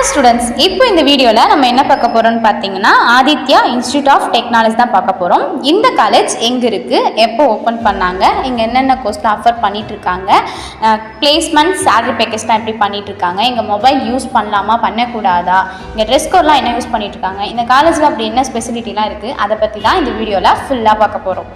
Students, இப்போ இந்த வீடியோவில் நம்ம என்ன பார்க்க போகிறோம்னு பார்த்தீங்கன்னா ஆதித்யா இன்ஸ்டியூட் ஆஃப் டெக்னாலஜி தான் பார்க்க போகிறோம். இந்த காலேஜ் எங்கே இருக்குது, எப்போ ஓப்பன் பண்ணாங்க, இங்கே என்னென்ன கோர்ஸ்லாம் ஆஃபர் பண்ணிகிட்ருக்காங்க, பிளேஸ்மெண்ட் சேலரி பேக்கேஜ்லாம் எப்படி பண்ணிகிட்ருக்காங்க, இங்கே மொபைல் யூஸ் பண்ணலாமா பண்ணக்கூடாதா, இங்கே ட்ரெஸ் கோட்லாம் என்ன யூஸ் பண்ணிகிட்ருக்காங்க, இந்த காலேஜில் அப்படி என்ன ஸ்பெசிலிட்டிலாம் இருக்குது, அதை பற்றி தான் இந்த வீடியோவில் ஃபுல்லாக பார்க்க போகிறோம்.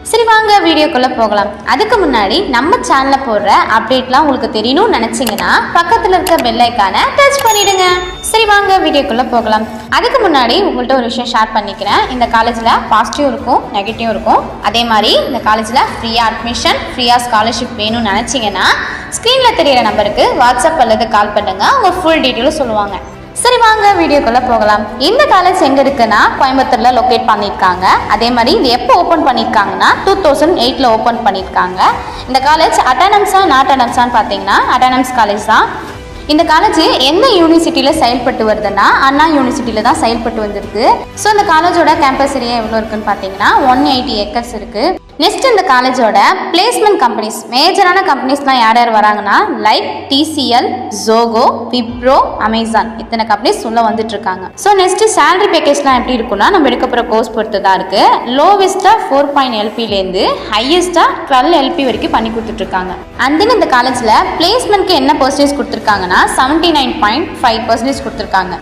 சரி வாங்க வீடியோக்குள்ளே போகலாம். அதுக்கு முன்னாடி நம்ம சேனலில் போடுற அப்டேட்லாம் உங்களுக்கு தெரியணும்னு நினச்சிங்கன்னா பக்கத்தில் இருக்க பெல் ஐக்கானை டச் பண்ணிவிடுங்க. சரி வாங்க வீடியோக்குள்ளே போகலாம். அதுக்கு முன்னாடி உங்கள்கிட்ட ஒரு விஷயம் ஷேர் பண்ணிக்கிறேன். இந்த காலேஜில் பாசிட்டிவ் இருக்கும், நெகட்டிவ் இருக்கும். அதே மாதிரி இந்த காலேஜில் ஃப்ரீயாக அட்மிஷன், ஃப்ரீயாக ஸ்காலர்ஷிப் வேணும்னு நினச்சிங்கன்னா ஸ்க்ரீனில் தெரியிற நம்பருக்கு வாட்ஸ்அப் அல்லது கால் பண்ணுங்கள். அவங்க ஃபுல் டீட்டெயிலும் சொல்லுவாங்க. சரி வாங்க வீடியோக்குள்ளே போகலாம். இந்த காலேஜ் எங்கே இருக்குன்னா கோயம்புத்தூரில் லொக்கேட் பண்ணியிருக்காங்க. அதே மாதிரி இது எப்போ ஓப்பன் பண்ணியிருக்காங்கன்னா 2008 ஓப்பன் பண்ணியிருக்காங்க. இந்த காலேஜ் அட்டானம்ஸா நாட் அட்டானம்ஸான்னு பார்த்தீங்கன்னா அட்டானம்ஸ் காலேஜ் தான். இந்த காலேஜ் எந்த யூனிவர்சிட்டியில் செயல்பட்டு வருதுன்னா அண்ணா யூனிவர்சிட்டியில் தான் செயல்பட்டு வந்திருக்கு. ஸோ இந்த காலேஜோட கேம்பஸ் ஏரியா எவ்வளோ இருக்குன்னு பார்த்தீங்கன்னா 180 ஏக்கர்ஸ் இருக்குது. நெக்ஸ்ட் இந்த காலேஜோட பிளேஸ்மெண்ட் கம்பெனிஸ், மேஜரான கம்பெனிஸ்லாம் யார் யார் வராங்கன்னா like TCL, Zoho, Wipro, Amazon, இத்தனை கம்பெனிஸ் உள்ள வந்துட்டு இருக்காங்க. ஸோ நெக்ஸ்ட் சேலரி பேக்கேஜ்லாம் எப்படி இருக்குன்னா நம்ம எடுக்க போகிற கோர்ஸ் பொறுத்து தான் இருக்கு. லோவெஸ்டா 4 LPலேருந்து ஹையஸ்டா 12 LP வரைக்கும் பண்ணி கொடுத்துட்டு இருக்காங்க. அண்ட் தென் இந்த காலேஜில் பிளேஸ்மெண்ட்க்கு என்ன பர்சன்டேஜ் கொடுத்துருக்காங்கன்னா 79.5% கொடுத்துருக்காங்க.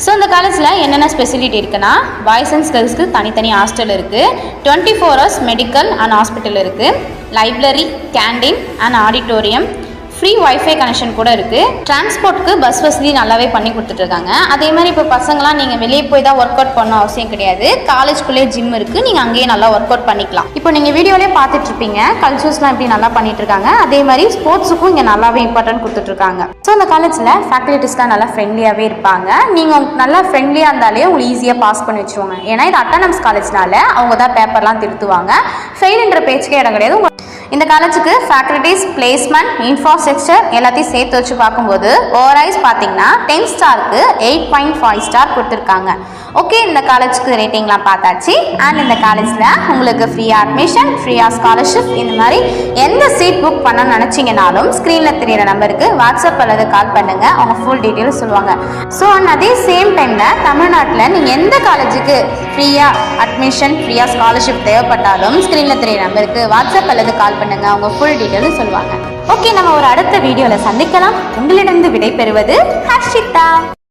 ஸோ இந்த காலேஜில் என்னென்ன ஸ்பெசிலிட்டி இருக்குன்னா பாய்ஸ் அண்ட் கேர்ள்ஸ்க்கு தனித்தனி ஹாஸ்டல் இருக்குது, 24 hours மெடிக்கல் அண்ட் ஹாஸ்பிட்டல் இருக்குது, library, canteen and auditorium, free wifi connection கூட இருக்குது. டிரான்ஸ்போர்ட்டுக்கு பஸ் வசதி நல்லாவே பண்ணி கொடுத்துட்ருக்காங்க. அதே மாதிரி இப்போ பசங்களாம் நீங்கள் வெளியே போய் தான் ஒர்க் அவுட் பண்ண அவசியம் கிடையாது. காலேஜ்குள்ளே ஜிம் இருக்குது, நீங்கள் அங்கேயே நல்லா ஒர்க் அவுட் பண்ணிக்கலாம். இப்போ நீங்கள் வீடியோலேயே பார்த்துட்ருப்பீங்க கல்ச்சர்ஸ்லாம் எப்படி நல்லா பண்ணிட்டுருக்காங்க. அதே மாதிரி ஸ்போர்ட்ஸுக்கும் இங்கே நல்லாவே இம்பார்ட்டன்ட் கொடுத்துட்ருக்காங்க. ஸோ இந்த காலேஜில் ஃபேக்கல்ட்டிஸ்லாம் நல்லா ஃப்ரெண்ட்லியாகவே இருப்பாங்க. நீங்கள் நல்லா ஃப்ரெண்ட்லியாக இருந்தாலே உங்களுக்கு ஈஸியாக பாஸ் பண்ணி வச்சுருவாங்க. ஏன்னா இது அட்டானம்ஸ் காலேஜ்னால அவங்க தான் பேப்பர்லாம் திருத்துவாங்க. ஃபெயிலுன்ற பேச்சுக்கே இடம் கிடையாது. இந்த காலேஜுக்கு ஃபேக்கல்ட்டிஸ், பிளேஸ்மெண்ட், இன்ஃப்ராஸ்ட்ரக்சர் எல்லாத்தையும் சேர்த்து வச்சு பார்க்கும்போது ஓவராய்ஸ் பார்த்தீங்கன்னா 10 ஸ்டாருக்கு 8.5 ஸ்டார் கொடுத்துருக்காங்க. ஓகே, இந்த காலேஜுக்கு ரேட்டிங்லாம் பார்த்தாச்சு. அண்ட் இந்த காலேஜில் உங்களுக்கு ஃப்ரீயாக அட்மிஷன், ஃப்ரீயாக ஸ்காலர்ஷிப், இந்த மாதிரி எந்த சீட் புக் பண்ணணும்னு நினச்சிங்கனாலும் ஸ்க்ரீனில் தெரியிற நம்பருக்கு வாட்ஸ்அப் அல்லது கால் பண்ணுங்கள். அவங்க ஃபுல் டீட்டெயில்ஸ் சொல்லுவாங்க. ஸோ அண்ட் அதே சேம் டைமில் தமிழ்நாட்டில் நீங்கள் எந்த காலேஜுக்கு ஃப்ரீயாக அட்மிஷன், ஃப்ரீயாக ஸ்காலர்ஷிப் தேவைப்பட்டாலும் ஸ்க்ரீனில் தெரியிற நம்பருக்கு வாட்ஸ்அப் அல்லது கால் பண்ணுங்க. அவங்க ஃபுல் டீட்டெயிலும் சொல்லுவாங்க. ஓகே, நம்ம ஒரு அடுத்த வீடியோவில் சந்திக்கலாம். உங்களிடம் விடை பெறுவது ஹர்ஷிதா.